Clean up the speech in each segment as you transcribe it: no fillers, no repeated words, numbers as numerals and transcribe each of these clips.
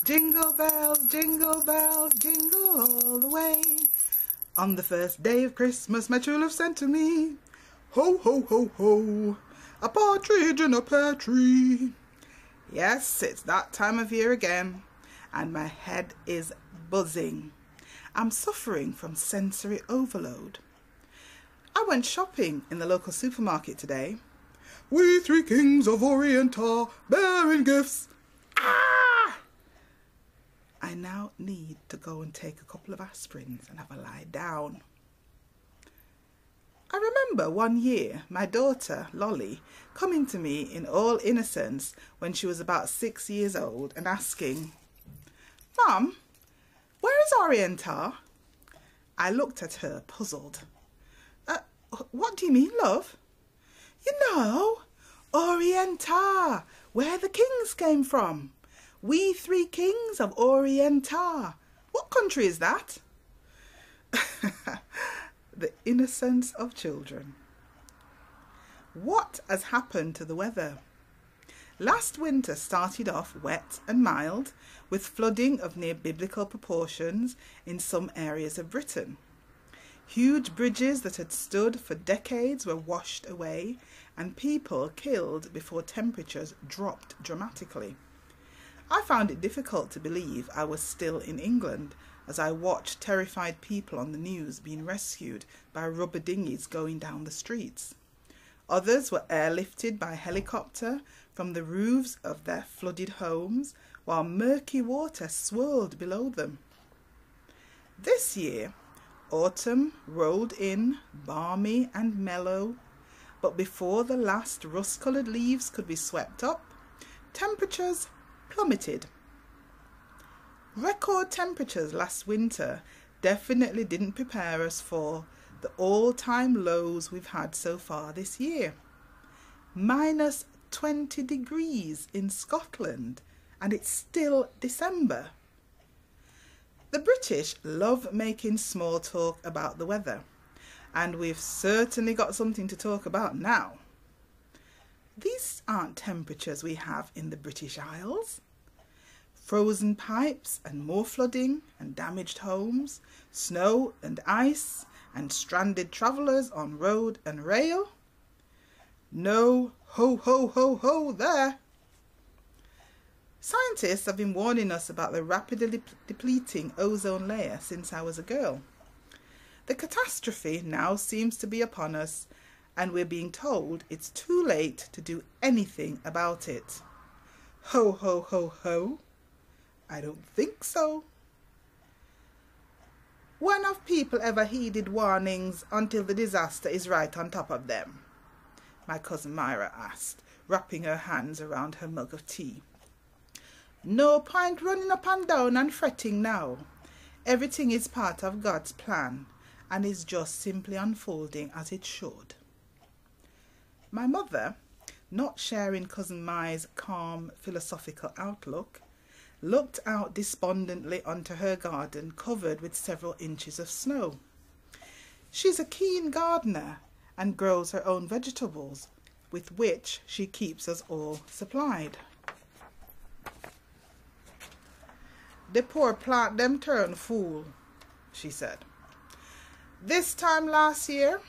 Jingle bells, jingle all the way. On the first day of Christmas, my true love sent to me. Ho, ho, ho, ho, a partridge in a pear tree. Yes, it's that time of year again, and my head is buzzing. I'm suffering from sensory overload. I went shopping in the local supermarket today. We three kings of Orient are bearing gifts. Ah! I now need to go and take a couple of aspirins and have a lie down. I remember one year my daughter, Lolly, coming to me in all innocence when she was about 6 years old and asking, "Mum, where is Orientar?" I looked at her, puzzled. What do you mean, love?" "You know, Orientar, where the kings came from. We three kings of Orientar. What country is that?" The innocence of children. What has happened to the weather? Last winter started off wet and mild, with flooding of near biblical proportions in some areas of Britain. Huge bridges that had stood for decades were washed away, and people killed before temperatures dropped dramatically. I found it difficult to believe I was still in England as I watched terrified people on the news being rescued by rubber dinghies going down the streets. Others were airlifted by helicopter from the roofs of their flooded homes, while murky water swirled below them. This year, autumn rolled in, balmy and mellow, but before the last rust-coloured leaves could be swept up, temperatures plummeted. Record temperatures last winter definitely didn't prepare us for the all-time lows we've had so far this year. Minus 20 degrees in Scotland, and it's still December. The British love making small talk about the weather, and we've certainly got something to talk about now. These aren't temperatures we have in the British Isles. Frozen pipes and more flooding and damaged homes, snow and ice and stranded travellers on road and rail. No ho ho ho ho there. Scientists have been warning us about the rapidly depleting ozone layer since I was a girl. The catastrophe now seems to be upon us, and we're being told it's too late to do anything about it. Ho ho ho ho. I don't think so. When have people ever heeded warnings until the disaster is right on top of them? My cousin Myra asked, wrapping her hands around her mug of tea. No point running up and down and fretting now. Everything is part of God's plan and is just simply unfolding as it should. My mother, not sharing cousin My's calm philosophical outlook, looked out despondently onto her garden covered with several inches of snow. She's a keen gardener and grows her own vegetables, with which she keeps us all supplied. "The poor plant them turn fool," she said. "This time last year,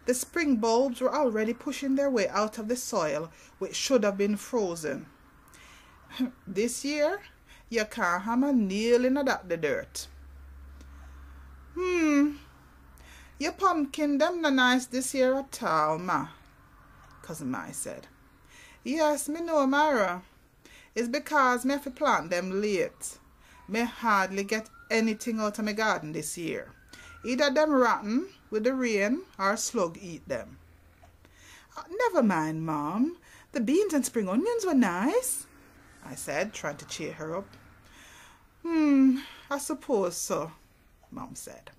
the spring bulbs were already pushing their way out of the soil, which should have been frozen. This year, you can't have a nail in that the dirt." "Your pumpkin them no nice this year at all, ma," cousin Mai said. "Yes, me know, Myra. It's because me have to plant them late. Me hardly get anything out of my garden this year. Either them rotten with the rain or slug eat them." "Never mind, Mom. The beans and spring onions were nice," I said, trying to cheer her up. I suppose so," Mom said.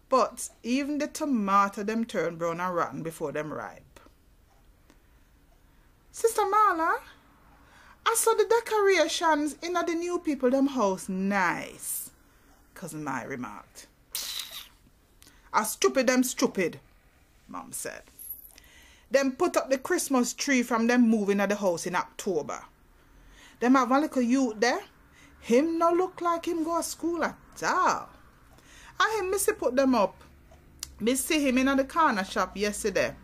"But even the tomato them turn brown and rotten before them ripe." "Sister Marla, I saw the decorations in the new people them house nice," cousin Mai remarked. Stupid them stupid," Mom said. "Them put up the Christmas tree from them moving at the house in October. Them have a little youth there. Him no look like him go to school at all. I him missy put them up. Me see him in the corner shop yesterday.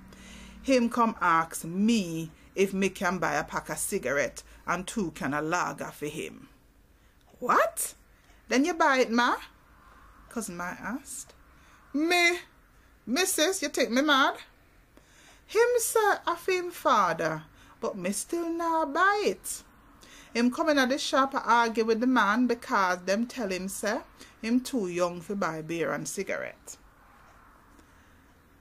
Him come ask me if me can buy a pack of cigarette and 2 can of lager for him. What? Then you buy it, ma? Cousin Ma asked. Me? Missus, you think me mad? Him say of him father, but me still not buy it. Him come in at the shop and argue with the man because them tell him say him too young for buy beer and cigarette.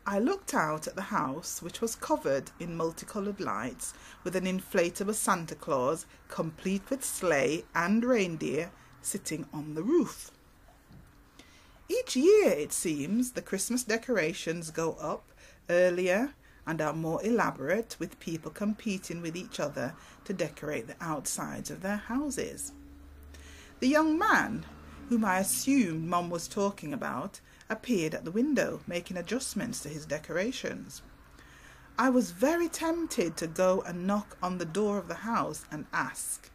I looked out at the house, which was covered in multicoloured lights, with an inflatable Santa Claus, complete with sleigh and reindeer, sitting on the roof. Each year, it seems, the Christmas decorations go up earlier and are more elaborate, with people competing with each other to decorate the outsides of their houses. The young man, whom I assumed Mum was talking about, appeared at the window, making adjustments to his decorations. I was very tempted to go and knock on the door of the house and ask,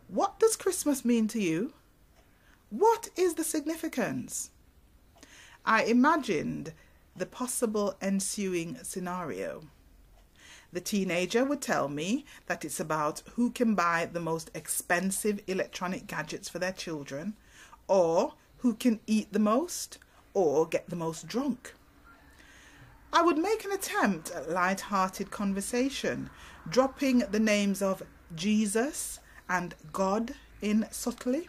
"What does Christmas mean to you? What is the significance?" I imagined the possible ensuing scenario. The teenager would tell me that it's about who can buy the most expensive electronic gadgets for their children, or who can eat the most, or get the most drunk. I would make an attempt at light-hearted conversation, dropping the names of Jesus and God in subtly.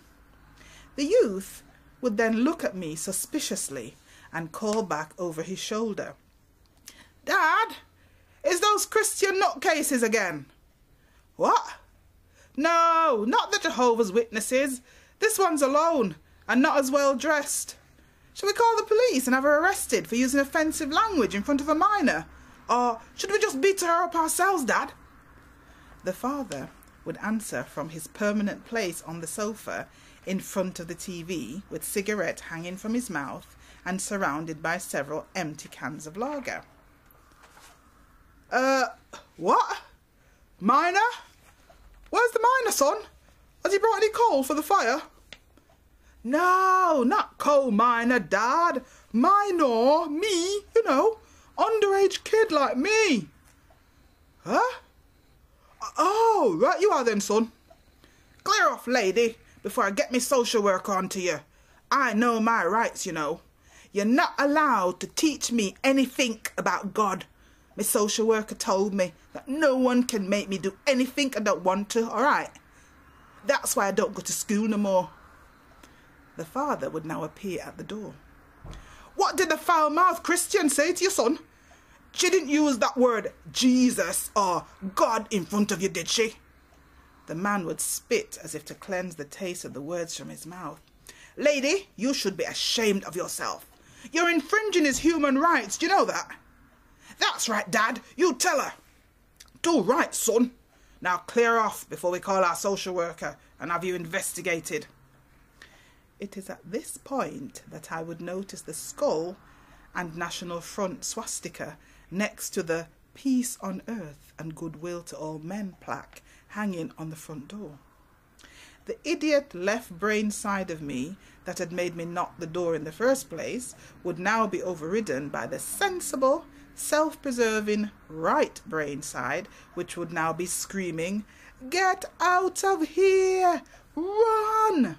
The youth would then look at me suspiciously and call back over his shoulder, "Dad, is those Christian nutcases again?" "What?" "No, not the Jehovah's Witnesses. This one's alone and not as well dressed. Shall we call the police and have her arrested for using offensive language in front of a minor? Or should we just beat her up ourselves, Dad?" The father would answer from his permanent place on the sofa in front of the TV, with cigarette hanging from his mouth and surrounded by several empty cans of lager. What? Minor? Where's the minor, son? Has he brought any coal for the fire?" "No, not coal miner, Dad. Minor, me, you know, underage kid like me." "Huh? Oh, right you are then, son. Clear off, lady, before I get me social worker onto you. I know my rights, you know. You're not allowed to teach me anything about God. My social worker told me that no one can make me do anything I don't want to, all right? That's why I don't go to school no more." The father would now appear at the door. "What did the foul-mouthed Christian say to your son? She didn't use that word Jesus or God in front of you, did she?" The man would spit as if to cleanse the taste of the words from his mouth. "Lady, you should be ashamed of yourself. You're infringing his human rights, do you know that?" "That's right, Dad, you tell her." "Do right, son. Now clear off before we call our social worker and have you investigated." It is at this point that I would notice the skull and National Front swastika next to the "Peace on Earth and Goodwill to All Men" plaque hanging on the front door. The idiot left brain side of me that had made me knock the door in the first place would now be overridden by the sensible, self-preserving right brain side, which would now be screaming, "Get out of here! Run!"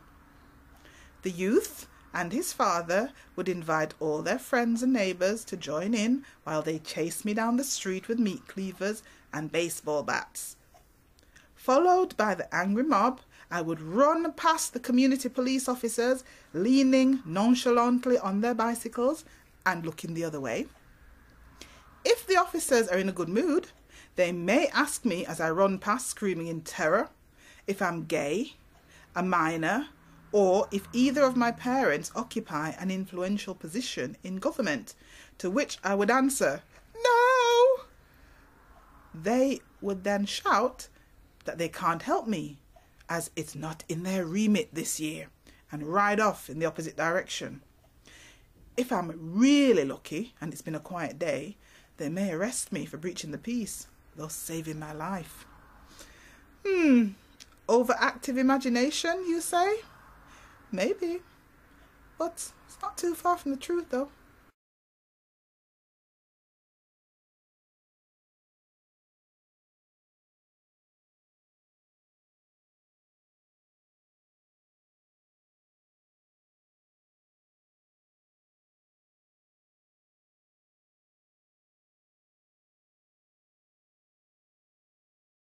The youth and his father would invite all their friends and neighbours to join in while they chased me down the street with meat cleavers and baseball bats. Followed by the angry mob, I would run past the community police officers leaning nonchalantly on their bicycles and looking the other way. If the officers are in a good mood, they may ask me as I run past screaming in terror if I'm gay, a minor, or if either of my parents occupy an influential position in government, to which I would answer, "No!" They would then shout that they can't help me, as it's not in their remit this year, and ride off in the opposite direction. If I'm really lucky, and it's been a quiet day, they may arrest me for breaching the peace, thus saving my life. overactive imagination, you say? Maybe. But it's not too far from the truth, though.